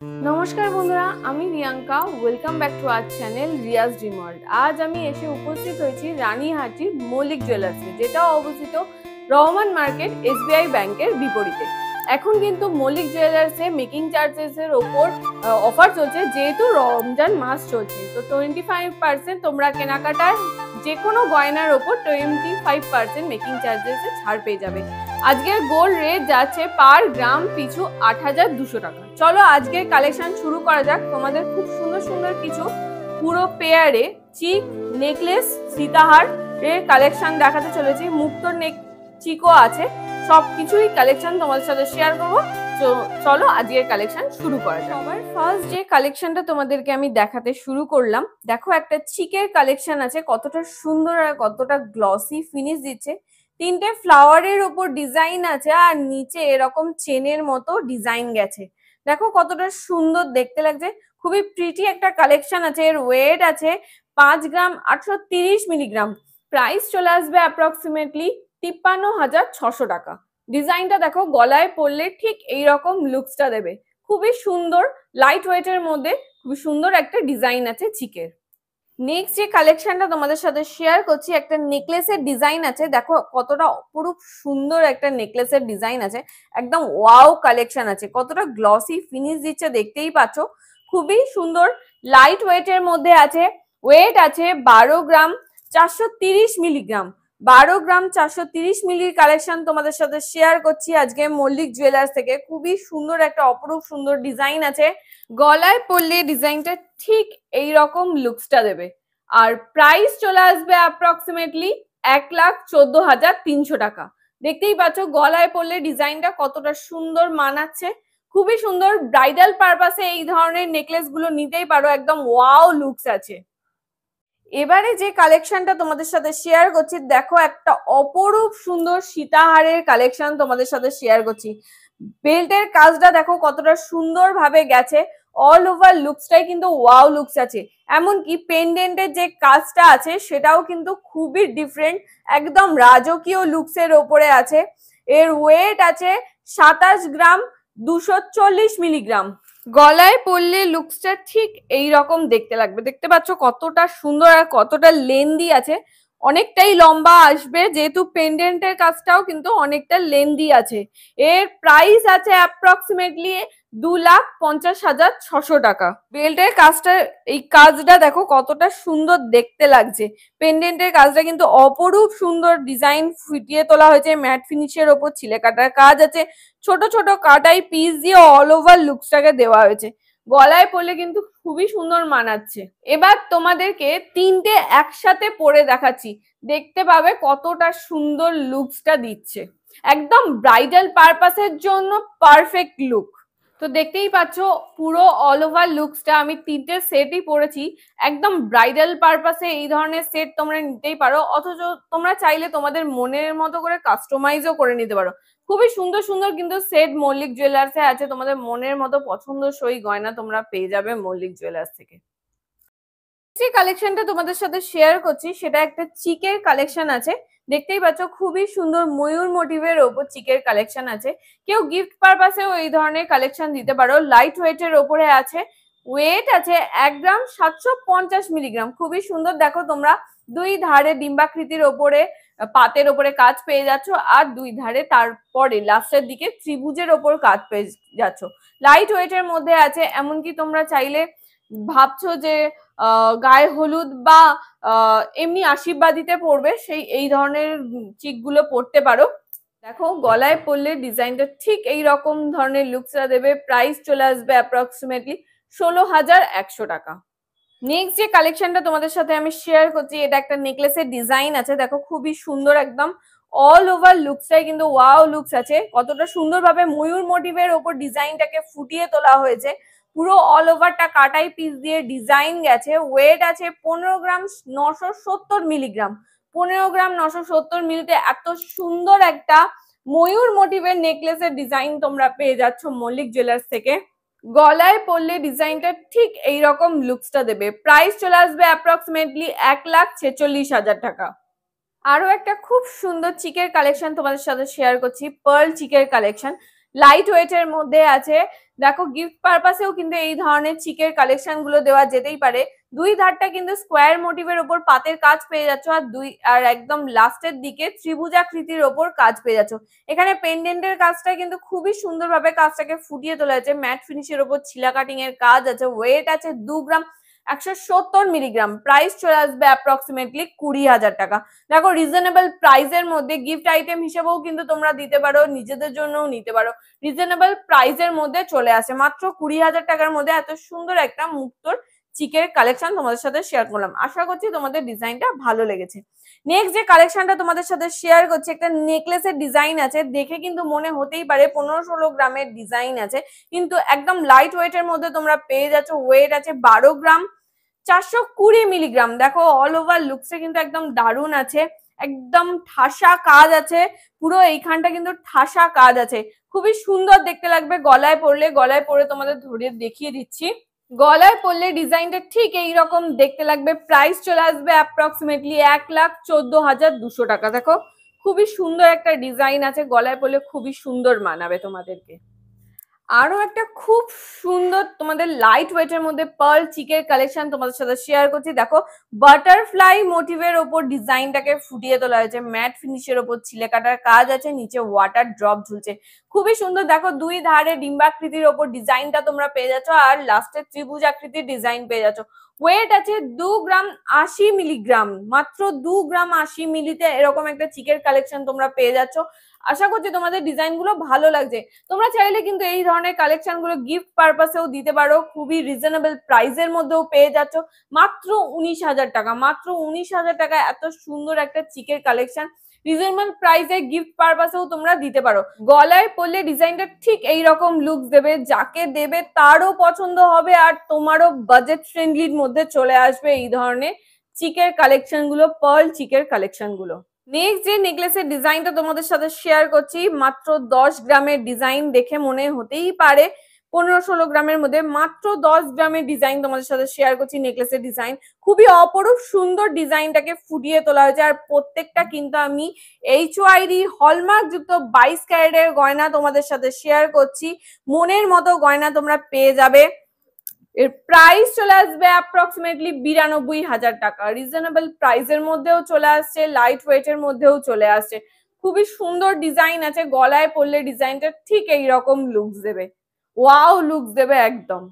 नमस्कार बंधुरा आमी Riyanka welcome back to our channel Riyaz dream world. आज आमी एसे उपस्थित হয়েছি রানীহাটির মল্লিক জুয়েলার্সে, যেটা অবস্থিত রহমান মার্কেট এসবিআই ব্যাংকের বিপরীতে। এখন কিন্তু মল্লিক জুয়েলার্সে মেকিং চার্জেসের ওপর অফার চলছে, যেহেতু রমজান মাস চলছে। তো 25% তোমরা কেনাকাটায় যে কোনো গয়নার ওপর 25% মেকিং চার্জেসে ছাড় পেয়ে যাবে। আজকের গোল্ড রেট যাচ্ছে পার গ্রাম পিছু ৮,২০০ টাকা। চলো আজকের কালেকশন শুরু করা যাক। তোমাদের খুব সুন্দর সুন্দর কিছু পুরো পেয়ারে চিক নেকলেস সীতাহার এর কালেকশন দেখাতে চলেছি। মুক্ত নেক চিকও আছে, সবকিছুই কালেকশন তোমাদের সাথে শেয়ার করবো। চলো আজকের কালেকশন শুরু করা যাক। সবার ফার্স্ট যে কালেকশনটা তোমাদেরকে আমি দেখাতে শুরু করলাম, দেখো একটা চিকের কালেকশন আছে, কতটা সুন্দর আর কতটা গ্লসি ফিনিশ দিচ্ছে। তিনটে ফ্লাওয়ারের উপর ডিজাইন আছে আর নিচে এরকম চেনের মতো ডিজাইন গেছে। দেখো কতটা সুন্দর দেখতে লাগছে, খুবই প্রিটি একটা কালেকশন আছে। এর ওয়েট আছে 5 গ্রাম 830 মিলিগ্রাম। প্রাইস চলে আসবে অ্যাপ্রক্সিমেটলি 53,600 টাকা। ডিজাইনটা দেখো, গলায় পরলে ঠিক এইরকম লুকসটা দেবে, খুবই সুন্দর। লাইট ওয়েটের মধ্যে খুবই সুন্দর একটা ডিজাইন আছে চিকের। নেক্সট যে কালেকশনটা তোমাদের সাথে শেয়ার করছি, একটা নেকলেসের ডিজাইন আছে। দেখো কতটা অপরূপ সুন্দর একটা নেকলেসের ডিজাইন আছে, একদম ওয়াও কালেকশন আছে। কতটা গ্লসি ফিনিশ দিচ্ছে দেখতেই পাচ্ছ, খুবই সুন্দর। লাইট ওয়েটের মধ্যে আছে, ওয়েট আছে 12 গ্রাম 430 মিলিগ্রাম। 12 গ্রাম 430 মিলির কালেকশন তোমাদের সাথে শেয়ার করছি আজকে মল্লিক জুয়েলার্স থেকে। খুবই সুন্দর একটা অপরূপ সুন্দর ডিজাইন আছে। গলায় পরলে ডিজাইনটা ঠিক এইরকম লুকসটা দেবে। আর প্রাইস চলে আসবে অ্যাপ্রক্সিমেটলি 1,14,300 টাকা। দেখতেই পাচ্ছ গলায় পরলে ডিজাইনটা কতটা সুন্দর মানাচ্ছে, খুবই সুন্দর। ব্রাইডাল পারপাসে এই ধরনের নেকলেস গুলো নিতেই পারো, একদম ওয়াও লুকস আছে। এবারে যে কালেকশনটা তোমাদের সাথে শেয়ার করছি, দেখো একটা অপরূপ সুন্দর সীতাহারের কালেকশন তোমাদের সাথে শেয়ার করছি। বেল্টের কাজটা দেখো কতটা সুন্দর ভাবে গেছে, অল ওভার লুকসটাই কিন্তু ওয়াও লুকস আছে। এমনকি পেন্ডেন্টের যে কাজটা আছে সেটাও কিন্তু খুবই ডিফারেন্ট, একদম রাজকীয় লুকসের ওপরে আছে। এর ওয়েট আছে 27 গ্রাম 240 মিলিগ্রাম। গলায় পরলে লুকসটা ঠিক এই রকম দেখতে লাগবে। দেখতে পাচ্ছ কতটা সুন্দর আর কতটা লেন্দি আছে, অনেকটাই লম্বা আসবে, যেহেতু পেন্ডেন্টের কাজটাও কিন্তু অনেকটা লেন্দি আছে। এর প্রাইস আছে অ্যাপ্রক্সিমেটলি 2,50,600 টাকা। বেল্টের কাজটা, এই কাজটা দেখো কতটা সুন্দর দেখতে লাগছে। পেন্ডেন্টের কাজটা কিন্তু অপরূপ সুন্দর ডিজাইন ফুটিয়ে তোলা হয়েছে, ম্যাট ফিনিশের ওপর ছিলে কাটার কাজ আছে। ছোট ছোট কাটাই পিস দিয়ে অল ওভার লুকসটাকে দেওয়া হয়েছে। গলায় পরলে কিন্তু খুবই সুন্দর মানাচ্ছে। এবার তোমাদেরকে তিনটে একসাথে পরে দেখাচ্ছি, দেখতে পাবে কতটা সুন্দর লুকসটা দিচ্ছে। একদম ব্রাইডাল পারপাসের জন্য পারফেক্ট লুক। তো দেখতেই পাচ্ছ পুরো অল ওভার লুকসটা আমি তিনটে সেটই পরেছি। একদম ব্রাইডাল পারপাসে এই ধরনের সেট তোমরা নিতেই পারো, অথচ তোমরা চাইলে তোমাদের মনের মতো করে কাস্টমাইজও করে নিতে পারো। খুবই সুন্দর সুন্দর কিন্তু সেট মল্লিক জুয়েলার্সে আছে, তোমাদের মনের মতো পছন্দসই গয়না তোমরা পেয়ে যাবে মল্লিক জুয়েলার্স থেকে। যে কালেকশনটা তোমাদের সাথে শেয়ার করছি সেটা একটা চিকের কালেকশন আছে। দেখতেই পাচ্ছ খুবই সুন্দর ময়ূর মোটিভের ওপর চিকের কালেকশন আছে। কেউ গিফট পারপাসেও এই ধরনের কালেকশন দিতে পারো। লাইট ওয়েটের ওপরে আছে, ওয়েট আছে 1 গ্রাম 750 মিলিগ্রাম। খুবই সুন্দর, দেখো তোমরা দুই ধারে ডিম্বাকৃতির ওপরে পাতের ওপরে কাজ পেয়ে যাচ্ছ, আর দুই ধারে তারপরে লাস্টের দিকে ত্রিভুজের ওপর কাজ পেয়ে যাচ্ছ। লাইট ওয়েটের মধ্যে আছে। এমনকি তোমরা চাইলে ভাবছো যে গায়ে হলুদ বা এমনি আশীর্বাদিতে পড়বে, সেই এই ধরনের চিকগুলো পরতে পারো। দেখো গলায় পরলে ডিজাইনটা ঠিক এই রকম ধরনের লুকসটা দেবে। প্রাইস চলে আসবে অ্যাপ্রক্সিমেটলি 16,100 টাকা। নেক্সট যে কালেকশনটা তোমাদের সাথে আমি শেয়ার করছি, এটা একটা নেকলেসের ডিজাইন আছে। দেখো খুবই সুন্দর, একদম অল ওভার লুকসটাই কিন্তু ওয়াও লুকস আছে। কতটা সুন্দরভাবে ময়ূর মোটিভের ওপর ডিজাইনটাকে ফুটিয়ে তোলা হয়েছে। পুরো অল ওভারটা কাটাই পিস দিয়ে ডিজাইন গেছে। ওয়েট আছে 15 গ্রাম 970 মিলিগ্রাম। 15 গ্রাম 970 মিলিতে এত সুন্দর একটা ময়ূর মোটিভের নেকলেসের ডিজাইন তোমরা পেয়ে যাচ্ছ মল্লিক জুয়েলার্স থেকে। গলায় পরলে ডিজাইনটা ঠিক এইরকম লুকসটা দেবে। প্রাইস চলে আসবে অ্যাপ্রক্সিমেটলি 1,46,000 টাকা। আরো একটা খুব সুন্দর চিকের কালেকশন তোমাদের সাথে শেয়ার করছি, পার্ল চিকের কালেকশন। লাইট ওয়েটের মধ্যে আছে, দেখো গিফট পারপাসেও কিন্তু এই ধরনের চিকের কালেকশন গুলো দেওয়া যেতেই পারে। দুই ধারটা কিন্তু স্কোয়ার মোটিভের ওপর পাতের কাজ পেয়ে যাচ্ছ, আর একদম লাস্টের দিকে ত্রিভুজাকৃতির ওপর কাজ পেয়ে যাচ্ছ। এখানে পেন্ডেন্টের কাজটা কিন্তু খুবই সুন্দরভাবে কাজটাকে ফুটিয়ে তোলা হয়েছে, ম্যাট ফিনিশের ওপর ছিলা কাটিং এর কাজ আছে, ওয়েট আছে 2 গ্রাম 170 মিলিগ্রাম, প্রাইস চলে আসবে অ্যাপ্রক্সিমেটলি 20,000 টাকা। দেখো রিজনেবল প্রাইসের মধ্যে গিফট আইটেম হিসেবেও কিন্তু তোমরা দিতে পারো, নিজেদের জন্যও নিতে পারো, রিজনেবল প্রাইসের মধ্যে চলে আসে। মাত্র 20,000 টাকার মধ্যে এত সুন্দর একটা মুক্তোর চিকের কালেকশন তোমাদের সাথে শেয়ার করলাম। আশা করছি তোমাদের ডিজাইনটা ভালো লেগেছে। নেক্সট যে কালেকশনটা তোমাদের সাথে শেয়ার করছি, একটা নেকলেসের ডিজাইন আছে, দেখে কিন্তু মনে হতেই পারে 15-16 গ্রামের ডিজাইন আছে, কিন্তু একদম লাইট ওয়েটের মধ্যে তোমরা পেয়ে যাচ্ছ। ওয়েট আছে 12 গ্রাম 420 মিলিগ্রাম। দেখো অল ওভার লুকসে কিন্তু একদম দারুণ আছে, একদম ঠাসা কাজ আছে, পুরো এইখানটা কিন্তু ঠাসা কাজ আছে, খুবই সুন্দর দেখতে লাগবে গলায় পরলে। গলায় পরে তোমাদের ধরে দেখিয়ে দিচ্ছি, গলায় পরলে ডিজাইনটা ঠিক এইরকম দেখতে লাগবে। প্রাইস চলে আসবে অ্যাপ্রক্সিমেটলি 1,14,200 টাকা। দেখো খুবই সুন্দর একটা ডিজাইন আছে, গলায় পরলে খুবই সুন্দর মানাবে তোমাদেরকে। আরো একটা খুব সুন্দর তোমাদের লাইট ওয়েটের মধ্যে পার্ল চিকের কালেকশন তোমাদের সাথে শেয়ার করছি। দেখো বাটারফ্লাই মোটিভের ওপর ডিজাইনটাকে ফুটিয়ে তোলা হয়েছে, ম্যাট ফিনিশের ওপর ছিলে কাটার কাজ আছে, নিচে ওয়াটার ড্রপ ঝুলছে, খুবই সুন্দর। দেখো দুই ধারে ডিম্বাকৃতির ওপর ডিজাইনটা তোমরা পেয়ে যাচ্ছ, আর লাস্টে ত্রিভুজ আকৃতির ডিজাইন পেয়ে যাচ্ছ। ওয়েট আছে 2 গ্রাম 80 মিলিগ্রাম, মাত্র 2 গ্রাম 80 মিলিতে এরকম একটা চিকের কালেকশন তোমরা পেয়ে যাচ্ছ। আশা করছি তোমাদের ডিজাইন গুলো ভালো লাগছে। তোমরা চাইলে কিন্তু এই ধরনের কালেকশন গুলো গিফট পারপাসেও দিতে পারো, খুবই রিজনেবল প্রাইসের মধ্যেও পেয়ে যাচ্ছ মাত্র 19,000 টাকা। মাত্র 19,000 টাকা এত সুন্দর একটা চিকের কালেকশন রিজনেবল প্রাইসে গিফট পারপাসেও তোমরা দিতে পারো। গলায় পরলে ডিজাইনটা ঠিক এইরকম লুক দেবে, যাকে দেবে তারও পছন্দ হবে, আর তোমারও বাজেট ফ্রেন্ডলির মধ্যে চলে আসবে এই ধরনের চিকের কালেকশন গুলো, পার্ল চিকের কালেকশন গুলো। নেক্সট যে নেকলেসের ডিজাইনটা তোমাদের সাথে শেয়ার করছি, মাত্র 10 গ্রামের ডিজাইন, দেখে মনে হতেই পারে 15-16 গ্রামের মধ্যে, মাত্র 10 গ্রামের ডিজাইন তোমাদের সাথে শেয়ার করছি। নেকলেসের ডিজাইন খুবই অপরূপ সুন্দর, ডিজাইনটাকে ফুটিয়ে তোলা হয়েছে, আর প্রত্যেকটা কিন্তু আমি HYD হলমার্ক যুক্ত 22 ক্যারেটের গয়না তোমাদের সাথে শেয়ার করছি। মনের মতো গয়না তোমরা পেয়ে যাবে। এর প্রাইস চলে আসবে অ্যাপ্রক্সিমেটলি 92,000 টাকা। রিজনেবল প্রাইসের মধ্যেও চলে আসছে, লাইট ওয়েটের মধ্যেও চলে আসছে, খুবই সুন্দর ডিজাইন আছে। গলায় পরলে ডিজাইনটা ঠিক এইরকম লুকস দেবে, ওয়াও লুকস দেবে একদম।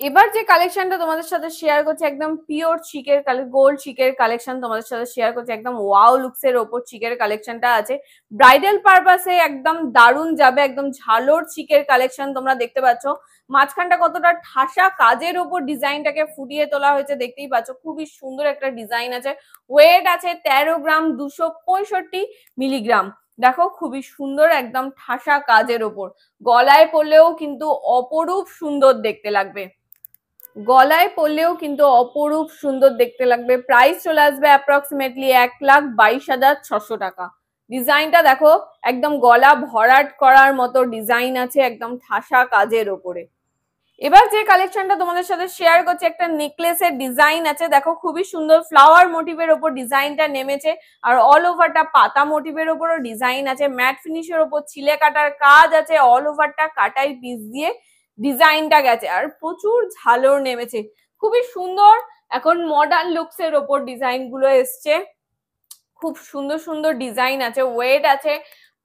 এবার যে কালেকশনটা তোমাদের সাথে শেয়ার করছি, একদম পিওর চিকের গোল্ড চিকের কালেকশন তোমাদের সাথে শেয়ার করছি। একদম ওয়াও লুকস এর ওপর চিকের কালেকশনটা আছে, ব্রাইডাল পারপাসে একদম দারুণ যাবে, একদম ঝালোর চিকের কালেকশন তোমরা দেখতে পাচ্ছ। মাঝখানটা কতটা ঠাসা কাজের ওপর ডিজাইনটাকে ফুটিয়ে তোলা হয়েছে দেখতেই পাচ্ছ, খুবই সুন্দর একটা ডিজাইন আছে। ওয়েট আছে 13 গ্রাম 265 মিলিগ্রাম। দেখো খুবই সুন্দর একদম ঠাসা কাজের ওপর, গলায় পরলেও কিন্তু অপরূপ সুন্দর দেখতে লাগবে, গলায় পরলেও কিন্তু অপরূপ সুন্দর দেখতে লাগবে। প্রাইস চলে আসবে অ্যাপ্রক্সিমেটলি 1,22,600 টাকা। ডিজাইনটা দেখো একদম গলা ভরাট করার মতো ডিজাইন আছে, একদম ঠাসা কাজের ওপরে। এবার যে কালেকশনটা তোমাদের সাথে শেয়ার করছি, একটা নেকলেসের ডিজাইন আছে, দেখো খুবই সুন্দর ফ্লাওয়ার মোটিভের ওপর ডিজাইনটা নেমেছে, আর অল ওভারটা পাতা মোটিভের ওপরও ডিজাইন আছে, ম্যাট ফিনিশের ওপর ছিলে কাটার কাজ আছে, অল ওভারটা কাটাই পিস দিয়ে ডিজাইনটা গেছে, আর প্রচুর ঝালর নেমেছে, খুবই সুন্দর। এখন মডার্ন লুকস এর ওপর ডিজাইন গুলো এসছে, খুব সুন্দর সুন্দর ডিজাইন আছে। ওয়েট আছে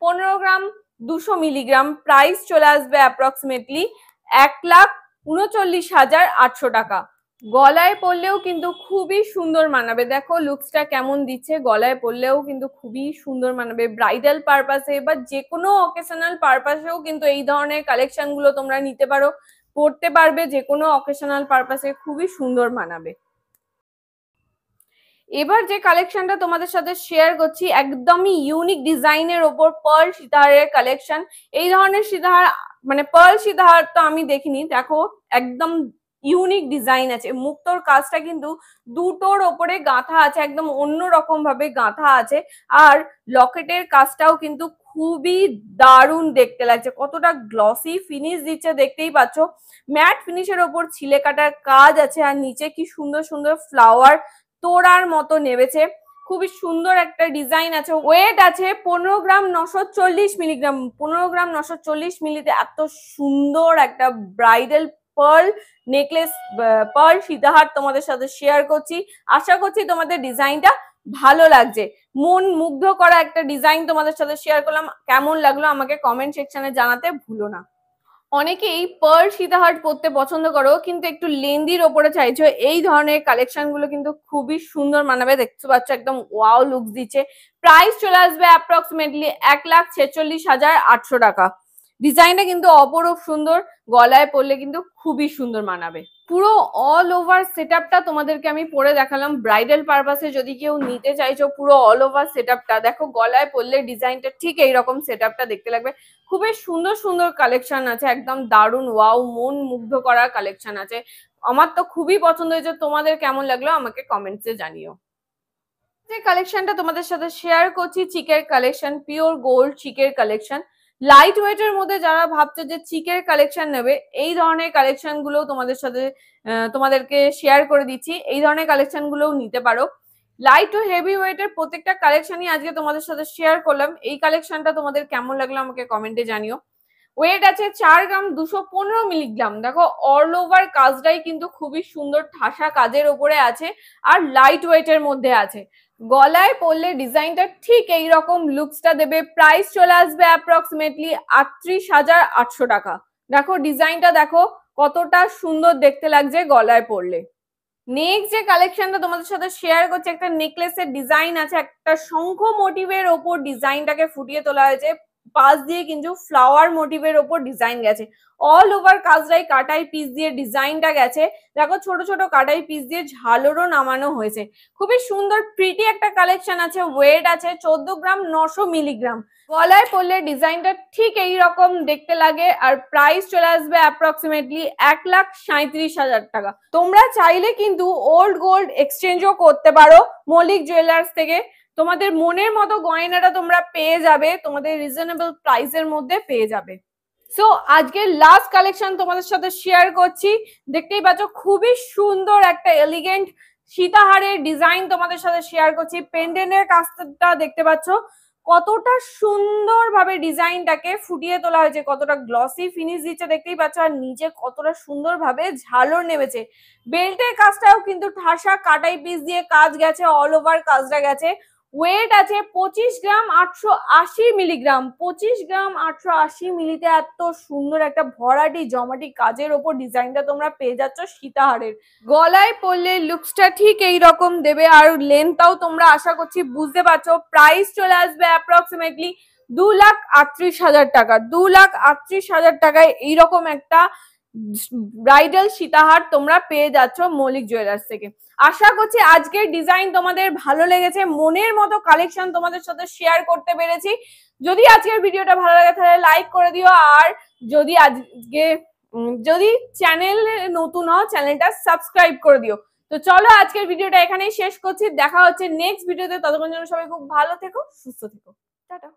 15 গ্রাম 200 মিলিগ্রাম। প্রাইস চলে আসবে অ্যাপ্রক্সিমেটলি 1,39,800 টাকা। গলায় পরলেও কিন্তু খুবই সুন্দর মানাবে, দেখো লুকসটা কেমন দিচ্ছে, গলায় পরলেও কিন্তু খুবই সুন্দর মানাবে। ব্রাইডাল পারপাসে বা যে কোনো অকেশনাল পারপাসেও কিন্তু এই ধরনের কালেকশন গুলো তোমরা নিতে পারো, পরতে পারবে যে কোনো অকেশনাল পারপাসে, খুবই সুন্দর মানাবে। এবার যে কালেকশনটা তোমাদের সাথে শেয়ার করছি, একদমই ইউনিক ডিজাইনের ওপর পার্ল সীতাহারের কালেকশন। এই ধরনের সীতাহার মানে পার্ল সীতাহার তো আমি দেখিনি, দেখো একদম ইউনিক ডিজাইন আছে। মুক্তোর কাজটা কিন্তু দুটোর ওপরে গাঁথা আছে, একদম অন্য রকম ভাবে গাঁথা আছে, আর লকেটের কাজটাও কিন্তু খুবই দারুণ দেখতে লাগছে, কতটা গ্লসি ফিনিশ দিচ্ছে দেখতেই পাচ্ছ। ম্যাট ফিনিশের ওপর ছিলে কাটার কাজ আছে, আর নিচে কি সুন্দর সুন্দর ফ্লাওয়ার তোড়ার মতো নেমেছে, খুবই সুন্দর একটা ডিজাইন আছে। ওয়েট আছে 15 গ্রাম 940 মিলিগ্রাম। 15 গ্রাম 940 মিলিতে এত সুন্দর একটা ব্রাইডাল পার্ল নেকলেস, পার্ল সীতাহার তোমাদের সাথে শেয়ার করছি। আশা করছি তোমাদের ডিজাইনটা ভালো লাগছে। মন মুগ্ধ করা একটা ডিজাইন তোমাদের সাথে শেয়ার করলাম। কেমন লাগলো আমাকে কমেন্ট সেকশনে জানাতে ভুলো না। অনেকেই পার্ল সীতাহার পরতে পছন্দ করো, কিন্তু একটু লেন্দির ওপরে চাইছো, এই ধরনের কালেকশন গুলো কিন্তু খুবই সুন্দর মানাবে। দেখতে পাচ্ছ একদম ওয়াও লুক দিচ্ছে। প্রাইস চলে আসবে অ্যাপ্রক্সিমেটলি 1,46,800 টাকা। ডিজাইনটা কিন্তু অপরূপ সুন্দর, গলায় পরলে কিন্তু খুবই সুন্দর মানাবে। পুরো অল ওভার সেটআপটা তোমাদেরকে আমি পরে দেখালাম। ব্রাইডাল পারপাসে যদি কেউ নিতে চাইছো পুরো অল ওভার সেটআপটা, দেখো গলায় পরলে ডিজাইনটা ঠিক এইরকম সেটআপটা দেখতে লাগবে। খুবই সুন্দর সুন্দর কালেকশন আছে, একদম দারুণ ওয়াও মন মুগ্ধ করা কালেকশন আছে। আমার তো খুবই পছন্দ হয়েছে। তোমাদের কেমন লাগলো আমাকে কমেন্টসে জানিও। যে কালেকশনটা তোমাদের সাথে শেয়ার করছি চিকের কালেকশন, পিওর গোল্ড চিকের কালেকশন। লাইট ওয়েটের মধ্যে যারা ভাবছো যে চিকের কালেকশন নেবে, এই ধরনের কালেকশন গুলো তোমাদের সাথে তোমাদেরকে শেয়ার করে দিচ্ছি। এই ধরনের কালেকশন গুলোও নিতে পারো। লাইট ও হেভি ওয়েটের প্রত্যেকটা কালেকশনই আজকে তোমাদের সাথে শেয়ার করলাম। এই কালেকশনটা তোমাদের কেমন লাগলো আমাকে কমেন্টে জানিও। ওয়েট আছে 4 গ্রাম 215 মিলিগ্রাম। দেখো অল ওভার কাজটাই কিন্তু খুবই সুন্দর ঠাসা কাজের ওপরে আছে আর লাইট ওয়েটের মধ্যে আছে। গলায় পরলে ডিজাইনটা ঠিক এইরকম লুকসটা দেবে। প্রাইস চলে আসবে অ্যাপ্রক্সিমেটলি 38,800 টাকা। দেখো ডিজাইনটা দেখো কতটা সুন্দর দেখতে লাগছে গলায় পরলে। নেক্সট যে কালেকশনটা তোমাদের সাথে শেয়ার করছি, একটা নেকলেসের ডিজাইন আছে, একটা শঙ্খ মোটিভের ওপর ডিজাইনটাকে ফুটিয়ে তোলা হয়েছে। পাশ দিয়ে কিন্তু ফ্লাওয়ার মোটিভের ওপর ডিজাইন গেছে। অল ওভার কাজটাই কাটাই পিস দিয়ে ডিজাইনটা গেছে। দেখো ছোট ছোট কাটাই পিস দিয়ে ঝালরও নামানো হয়েছে। খুবই সুন্দর প্রিটি একটা কালেকশন আছে। ওয়েট আছে 14 গ্রাম 900 মিলিগ্রাম। গলায় পরলে ডিজাইনটা ঠিক এইরকম দেখতে লাগে। আর প্রাইস চলে আসবে অ্যাপ্রক্সিমেটলি 1,37,000 টাকা। তোমরা চাইলে কিন্তু ওল্ড গোল্ড এক্সচেঞ্জও করতে পারো মল্লিক জুয়েলার্স থেকে। তোমাদের মনের মতো গয়নাটা তোমরা পেয়ে যাবে, তোমাদের রিজনেবল প্রাইসের মধ্যে পেয়ে যাবে। সো আজকের লাস্ট কালেকশন তোমাদের সাথে শেয়ার করছি। দেখতেই পাচ্ছ খুবই সুন্দর একটা এলিগেন্ট সীতাহারের ডিজাইন তোমাদের সাথে শেয়ার করছি। পেন্ডেন্টের কাজটা দেখতে পাচ্ছ কতটা সুন্দর ভাবে ডিজাইনটাকে ফুটিয়ে তোলা হয়েছে, কতটা গ্লসি ফিনিশ দিচ্ছে দেখতেই পাচ্ছ। আর নিচে কতটা সুন্দর ভাবে ঝালর নেমেছে। বেল্টের কাজটাও কিন্তু ঠাসা কাটাই পিস দিয়ে কাজ গেছে, অল ওভার কাজটা গেছে। ওয়েট আছে 25 গ্রাম 880 মিলিগ্রাম। 25 গ্রাম 880 মিলিতে এত সুন্দর একটা ভরাটি জমাটি কাজের ওপর ডিজাইনটা তোমরা পেয়ে যাচ্ছ সীতাহারের। গলায় পরলে লুকসটা ঠিক এইরকম দেবে। আর লেন্থটাও তোমরা আশা করছি বুঝতে পারছো। প্রাইস চলে আসবে অ্যাপ্রক্সিমেটলি 2,38,000 টাকা। 2,38,000 টাকায় এইরকম একটা ব্রাইডাল সীতাহার তোমরা পেয়ে যাচ্ছ মল্লিক জুয়েলার্স থেকে। আশা করছি আজকের ডিজাইন তোমাদের ভালো লেগেছে। মনের মতো কালেকশন তোমাদের সাথে শেয়ার করতে পেরেছি। যদি আজকের ভিডিওটা ভালো লাগে তাহলে লাইক করে দিও। আর যদি চ্যানেল নতুন হও চ্যানেলটা সাবস্ক্রাইব করে দিও। তো চলো আজকের ভিডিওটা এখানেই শেষ করছি। দেখা হচ্ছে নেক্সট ভিডিওতে। ততক্ষণ জন্য সবাই খুব ভালো থেকো, সুস্থ থেকো। টাটা।